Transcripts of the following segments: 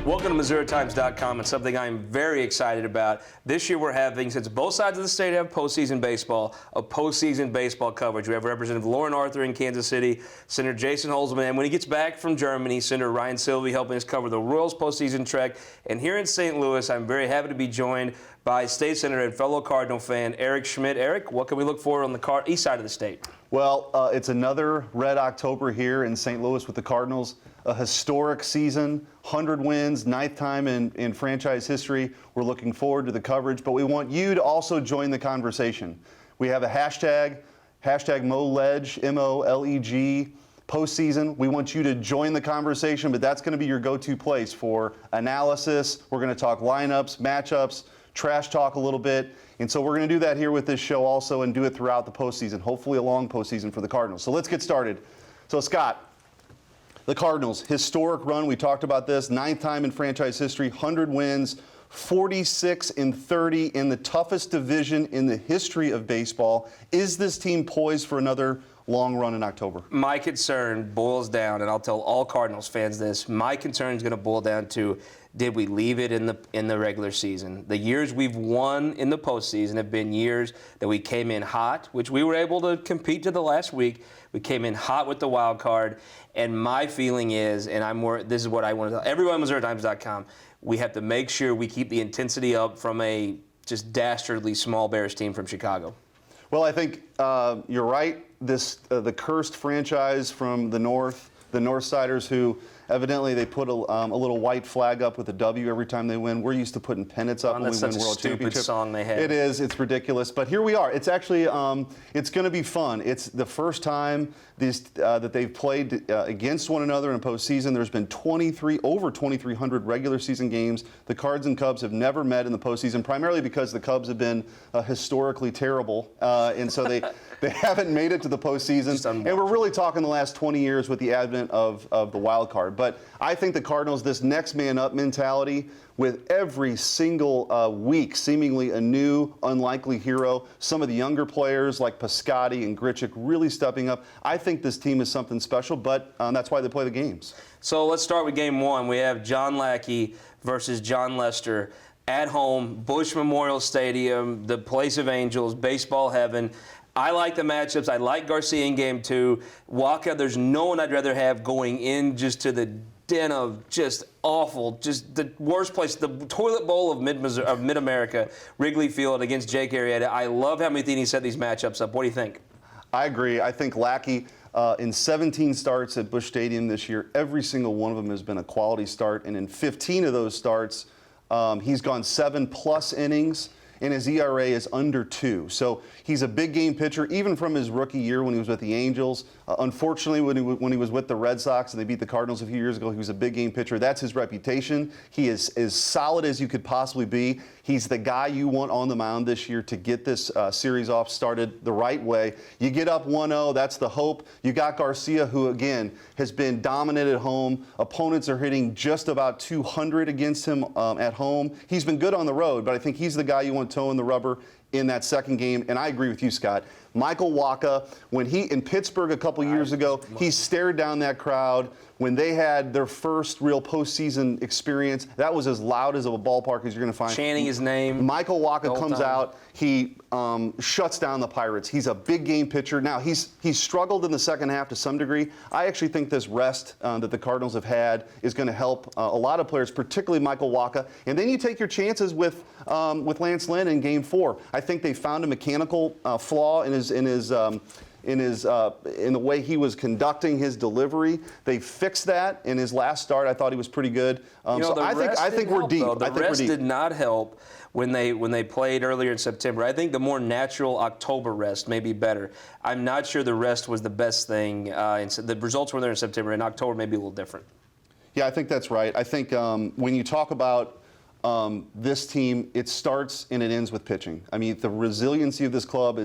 Welcome to MissouriTimes.com and something I'm very excited about. This year we're having, since both sides of the state have postseason baseball, a postseason baseball coverage. We have Representative Lauren Arthur in Kansas City, Senator Jason Holzman, and when he gets back from Germany, Senator Ryan Silvey helping us cover the Royals postseason trek. And here in St. Louis, I'm very happy to be joined by State Senator and fellow Cardinal fan Eric Schmitt. Eric, what can we look for on the east side of the state? Well, it's another red October here in St. Louis with the Cardinals. A historic season, 100 wins, ninth time in franchise history. We're looking forward to the coverage, but we want you to also join the conversation. We have a hashtag MoLeg, M-O-L-E-G, postseason. We want you to join the conversation, but that's going to be your go-to place for analysis. We're going to talk lineups, matchups, trash talk a little bit. And so we're going to do that here with this show also and do it throughout the postseason, hopefully a long postseason for the Cardinals. So let's get started. So Scott, the Cardinals, historic run. We talked about this. Ninth time in franchise history, 100 wins, 46-30 in the toughest division in the history of baseball. Is this team poised for another long run in October? My concern boils down, and I'll tell all Cardinals fans this, my concern is going to boil down to, did we leave it in the regular season? The years we've won in the postseason have been years that we came in hot, which we were able to compete to the last week. We came in hot with the wild card, and my feeling is, and this is what I want to tell everyone at MissouriTimes.com, we have to make sure we keep the intensity up from a just dastardly small Bears team from Chicago. Well, I think you're right. The cursed franchise from the Northsiders, who evidently they put a little white flag up with a W every time they win. We're used to putting pennants up when we win World Championship. Song they have. It is. It's ridiculous. But here we are. It's actually it's going to be fun. It's the first time that they've played against one another in a postseason. There's been over 2,300 regular season games. The Cards and Cubs have never met in the postseason, primarily because the Cubs have been historically terrible, and so they haven't made it to the postseason. And we're really talking the last 20 years with the advent of the wild card. But I think the Cardinals, this next man up mentality, with every single week seemingly a new unlikely hero, some of the younger players like Piscotty and Grichuk really stepping up. I think this team is something special, but that's why they play the games. So let's start with game one. We have John Lackey versus John Lester at home, Bush Memorial Stadium, the place of angels, baseball heaven. I like the matchups. I like Garcia in game two. Waka, there's no one I'd rather have going in just to the den of just awful, just the worst place, the toilet bowl of Mid-America, Wrigley Field against Jake Arrieta. I love how Matheny set these matchups up. What do you think? I agree. I think Lackey, in 17 starts at Busch Stadium this year, every single one of them has been a quality start. And in 15 of those starts, he's gone 7+ innings. And his ERA is under 2. So he's a big game pitcher, even from his rookie year when he was with the Angels. Unfortunately, when he was with the Red Sox and they beat the Cardinals a few years ago, he was a big game pitcher. That's his reputation. He is as solid as you could possibly be. He's the guy you want on the mound this year to get this series off started the right way. You get up 1-0, that's the hope. You got Garcia, who, again, has been dominant at home. Opponents are hitting just about 200 against him at home. He's been good on the road, but I think he's the guy you want toeing the rubber in that second game. And I agree with you, Scott. Michael Waka, when he in Pittsburgh a couple years ago, he stared down that crowd when they had their first real postseason experience. That was as loud as of a ballpark as you're going to find. Chanting his name. Michael Waka comes out. He shuts down the Pirates. He's a big game pitcher. Now, he's struggled in the second half to some degree. I actually think this rest that the Cardinals have had is going to help a lot of players, particularly Michael Waka. And then you take your chances with Lance Lynn in Game 4. I think they found a mechanical flaw in the way he was conducting his delivery. They fixed that in his last start. I thought he was pretty good. So I think we're deep. The rest did not help when they played earlier in September. I think the more natural October rest may be better. I'm not sure the rest was the best thing. The results were there in September. In October, maybe a little different. Yeah, I think that's right. I think when you talk about this team, it starts and it ends with pitching. I mean, the resiliency of this club, I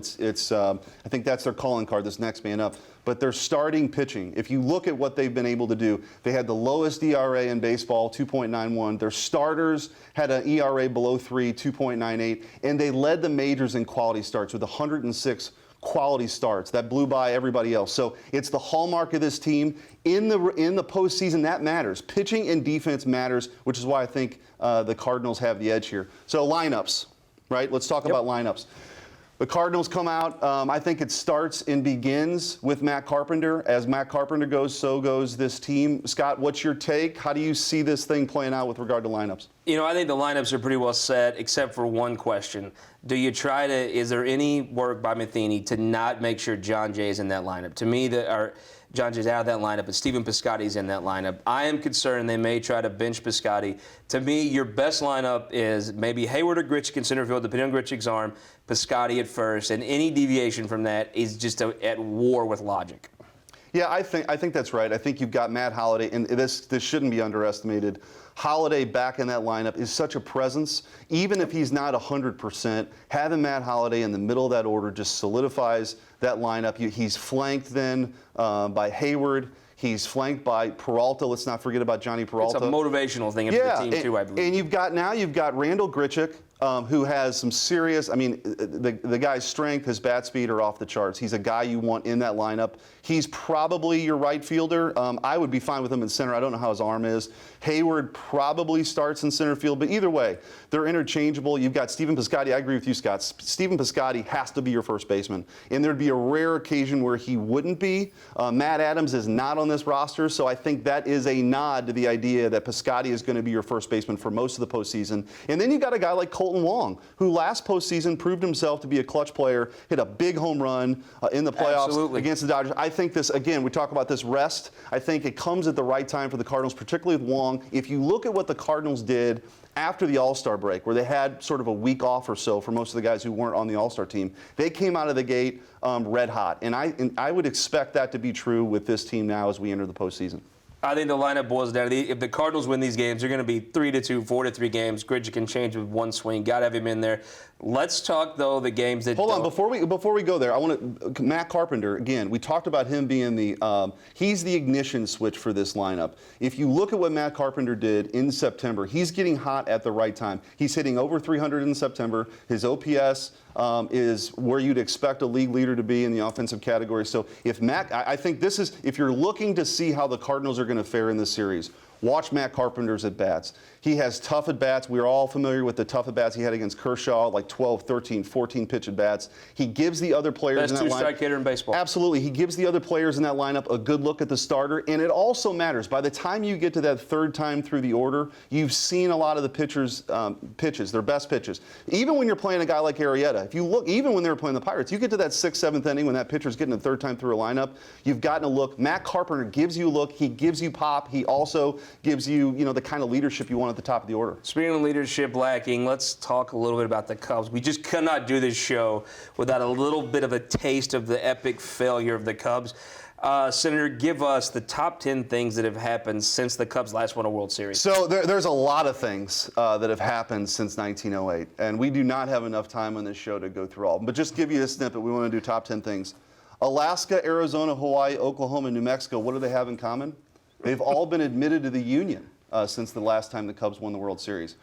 think that's their calling card, this next man up. But they're starting pitching. If you look at what they've been able to do, they had the lowest ERA in baseball, 2.91. Their starters had an ERA below 3, 2.98. And they led the majors in quality starts with 106 quality starts that blew by everybody else. So it's the hallmark of this team. In the postseason, that matters. Pitching and defense matters, which is why I think the Cardinals have the edge here. So lineups, right? Let's talk about lineups. The Cardinals come out. I think it starts and begins with Matt Carpenter. As Matt Carpenter goes, so goes this team. Scott, what's your take? How do you see this thing playing out with regard to lineups? You know, I think the lineups are pretty well set, except for one question. Is there any work by Matheny to not make sure John Jay is in that lineup? To me, John Jay's out of that lineup, but Stephen Piscotty's in that lineup. I am concerned they may try to bench Piscotty. To me, your best lineup is maybe Hayward or Grichuk in center field, depending on Grichuk's arm, Piscotty at first, and any deviation from that is just at war with logic. Yeah, I think that's right. I think you've got Matt Holliday, and this shouldn't be underestimated. Holliday back in that lineup is such a presence. Even if he's not 100%, having Matt Holliday in the middle of that order just solidifies that lineup. He's flanked then by Hayward. He's flanked by Peralta. Let's not forget about Johnny Peralta. It's a motivational thing for the team, too, I believe. And you've got Randall Grichuk, who has some serious, the guy's strength, his bat speed are off the charts. He's a guy you want in that lineup. He's probably your right fielder. I would be fine with him in center. I don't know how his arm is. Hayward probably starts in center field, but either way, they're interchangeable. You've got Stephen Piscotty. I agree with you, Scott. Stephen Piscotty has to be your first baseman, and there'd be a rare occasion where he wouldn't be. Matt Adams is not on this roster, so I think that is a nod to the idea that Piscotty is going to be your first baseman for most of the postseason. And then you got a guy like Colton Wong, who last postseason proved himself to be a clutch player, hit a big home run in the playoffs against the Dodgers. I think this, again, we talk about this rest. I think it comes at the right time for the Cardinals, particularly with Wong. If you look at what the Cardinals did after the All-Star break, where they had sort of a week off or so for most of the guys who weren't on the All-Star team, they came out of the gate red hot. And I would expect that to be true with this team now as we enter the postseason. I think the lineup boils down to if the Cardinals win these games, they're going to be 3-2, 4-3 games. Grichuk can change with one swing. Got to have him in there. Let's talk, though, the games that Hold on, before we go there, I want to Matt Carpenter, again, we talked about him being he's the ignition switch for this lineup. If you look at what Matt Carpenter did in September, he's getting hot at the right time. He's hitting over 300 in September. His OPS is where you'd expect a league leader to be in the offensive category. So I think this is, if you're looking to see how the Cardinals are going to fare in this series, watch Matt Carpenter's at-bats. He has tough at-bats. We're all familiar with the tough at-bats he had against Kershaw, like 12, 13, 14 pitch at-bats. He gives the other players in that lineup. Best two-strike hitter in baseball. Absolutely. He gives the other players in that lineup a good look at the starter. And it also matters. By the time you get to that third time through the order, you've seen a lot of the pitchers' pitches, their best pitches. Even when you're playing a guy like Arrieta, if you look, even when they were playing the Pirates, you get to that 6th, 7th inning when that pitcher's getting the third time through a lineup, you've gotten a look. Matt Carpenter gives you a look. He gives you pop. He also gives you, the kind of leadership you want at the top of the order. Speaking of leadership lacking, let's talk a little bit about the Cubs. We just cannot do this show without a little bit of a taste of the epic failure of the Cubs. Senator, give us the top 10 things that have happened since the Cubs last won a World Series. So there's a lot of things that have happened since 1908, and we do not have enough time on this show to go through all of them. But just give you a snippet. We want to do top 10 things. Alaska, Arizona, Hawaii, Oklahoma, and New Mexico, what do they have in common? They've all been admitted to the Union since the last time the Cubs won the World Series.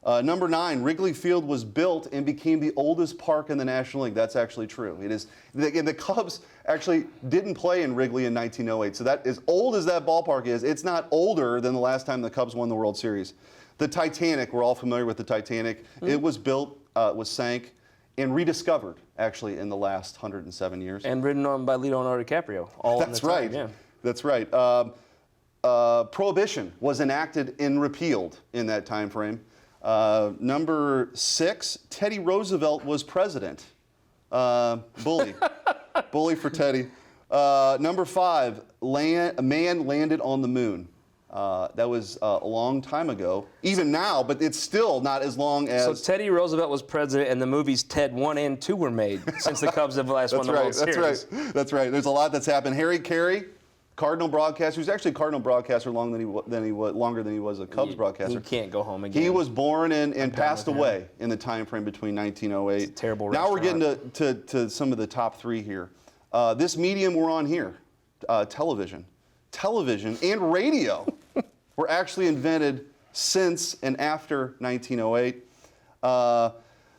Number 9, Wrigley Field was built and became the oldest park in the National League. That's actually true. It is. The Cubs actually didn't play in Wrigley in 1908. So that, as old as that ballpark is, it's not older than the last time the Cubs won the World Series. The Titanic, we're all familiar with the Titanic. It was built, was sank, and rediscovered, actually, in the last 107 years. And ridden on by Leonardo DiCaprio. All That's right. Yeah. That's right. Prohibition was enacted and repealed in that time frame. Number 6, Teddy Roosevelt was president. Bully. Bully for Teddy. Number 5, a man landed on the moon. That was a long time ago. Even now, but it's still not as long as... So Teddy Roosevelt was president, and the movies Ted 1 and 2 were made since the Cubs have last won the World Series. That's right. That's right. There's a lot that's happened. Harry Carey, Cardinal broadcaster. He was actually a Cardinal broadcaster longer than he was a Cubs broadcaster. He can't go home again. He was born and passed away in the time frame between 1908. It's a terrible Now we're restaurant. getting to some of the top 3 here. This medium we're on here, television. Television and radio were actually invented since and after 1908.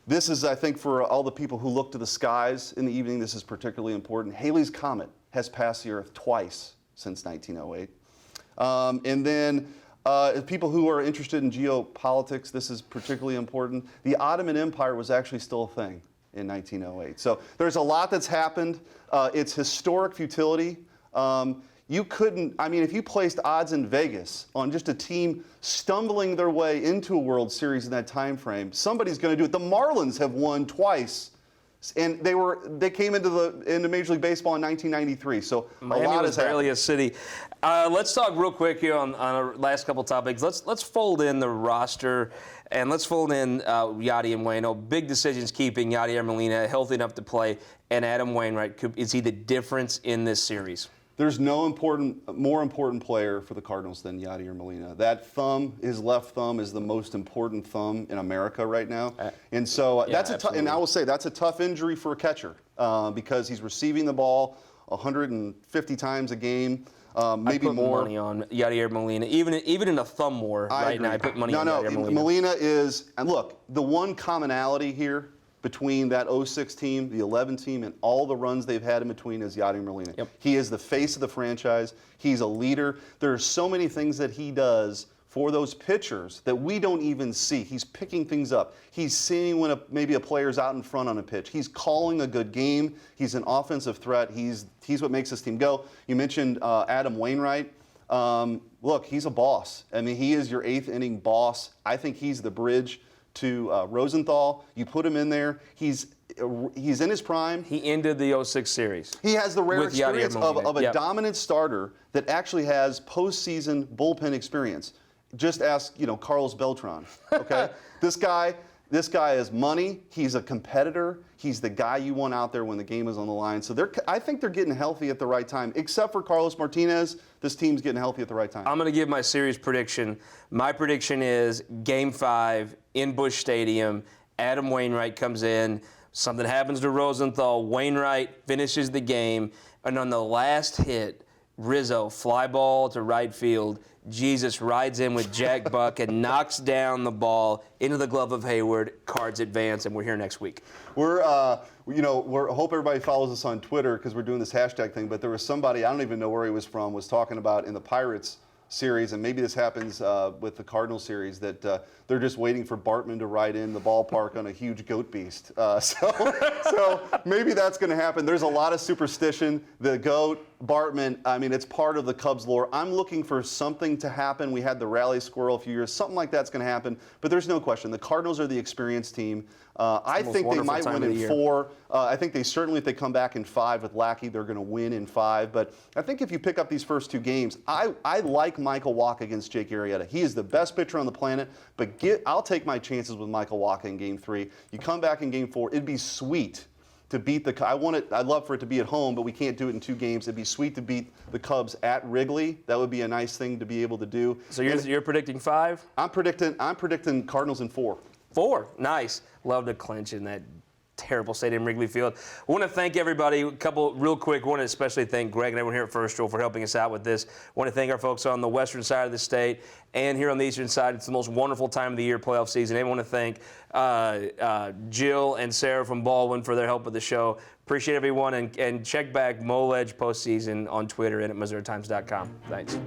This is, I think, for all the people who look to the skies in the evening, this is particularly important. Halley's Comet has passed the Earth twice since 1908. And then people who are interested in geopolitics, this is particularly important. The Ottoman Empire was actually still a thing in 1908. So there's a lot that's happened. It's historic futility. You couldn't, I mean, if you placed odds in Vegas on just a team stumbling their way into a World Series in that time frame, somebody's going to do it. The Marlins have won twice, and they came into Major League Baseball in 1993. So Miami a lot was has barely happened. a city. Let's talk real quick here on our last couple topics. Let's fold in the roster, and let's fold in Yadi and Waino. Big decisions keeping Yadier Molina healthy enough to play, and Adam Wainwright. Is he the difference in this series? There's no more important player for the Cardinals than Yadier Molina. That thumb, his left thumb, is the most important thumb in America right now. And so that's and I will say that's a tough injury for a catcher because he's receiving the ball 150 times a game, maybe more. Money on Yadier Molina, even in a thumb war right now. I put money on Yadier Molina. Molina is, and look, the one commonality here between that 06 team, the 11 team, and all the runs they've had in between is Yadier Molina. Yep. He is the face of the franchise. He's a leader. There are so many things that he does for those pitchers that we don't even see. He's picking things up. He's seeing when maybe a player's out in front on a pitch. He's calling a good game. He's an offensive threat. He's what makes this team go. You mentioned Adam Wainwright. Look, he's a boss. I mean, he is your eighth inning boss. I think he's the bridge to Rosenthal. You put him in there. He's in his prime. He ended the 06 series. He has the rare with experience of a Yep. dominant starter that actually has postseason bullpen experience. Just ask, Carlos Beltran. Okay, this guy is money. He's a competitor. He's the guy you want out there when the game is on the line. So I think they're getting healthy at the right time. Except for Carlos Martinez, this team's getting healthy at the right time. I'm going to give my series prediction. My prediction is Game 5 in Busch Stadium. Adam Wainwright comes in. Something happens to Rosenthal. Wainwright finishes the game. And on the last hit, Rizzo, fly ball to right field. Jesus rides in with Jack Buck and knocks down the ball into the glove of Hayward. Cards advance, and we're here next week. I hope everybody follows us on Twitter because we're doing this hashtag thing. But there was somebody, I don't even know where he was from, was talking about in the Pirates series, and maybe this happens with the Cardinals series, that they're just waiting for Bartman to ride in the ballpark on a huge goat beast. So maybe that's going to happen. There's a lot of superstition. The goat, Bartman, I mean, it's part of the Cubs lore. I'm looking for something to happen. We had the rally squirrel a few years. Something like that's going to happen. But there's no question. The Cardinals are the experienced team. I think they might win in 4. I think they certainly, if they come back in 5 with Lackey, they're going to win in 5. But I think if you pick up these first 2 games, I like Michael Wacha against Jake Arrieta. He is the best pitcher on the planet. But I'll take my chances with Michael Wacha in Game 3. You come back in Game 4, it'd be sweet to beat the. I'd love for it to be at home, but we can't do it in 2 games. It'd be sweet to beat the Cubs at Wrigley. That would be a nice thing to be able to do. So you're predicting 5? I'm predicting Cardinals in 4. 4, nice. Love to clinch in that terrible stadium, Wrigley Field. I want to thank everybody. A couple real quick. I want to especially thank Greg and everyone here at First Row for helping us out with this. I want to thank our folks on the western side of the state and here on the eastern side. It's the most wonderful time of the year, playoff season. I want to thank Jill and Sarah from Baldwin for their help with the show. Appreciate everyone, and check back Mo Ledge postseason on Twitter and at MissouriTimes.com. Thanks.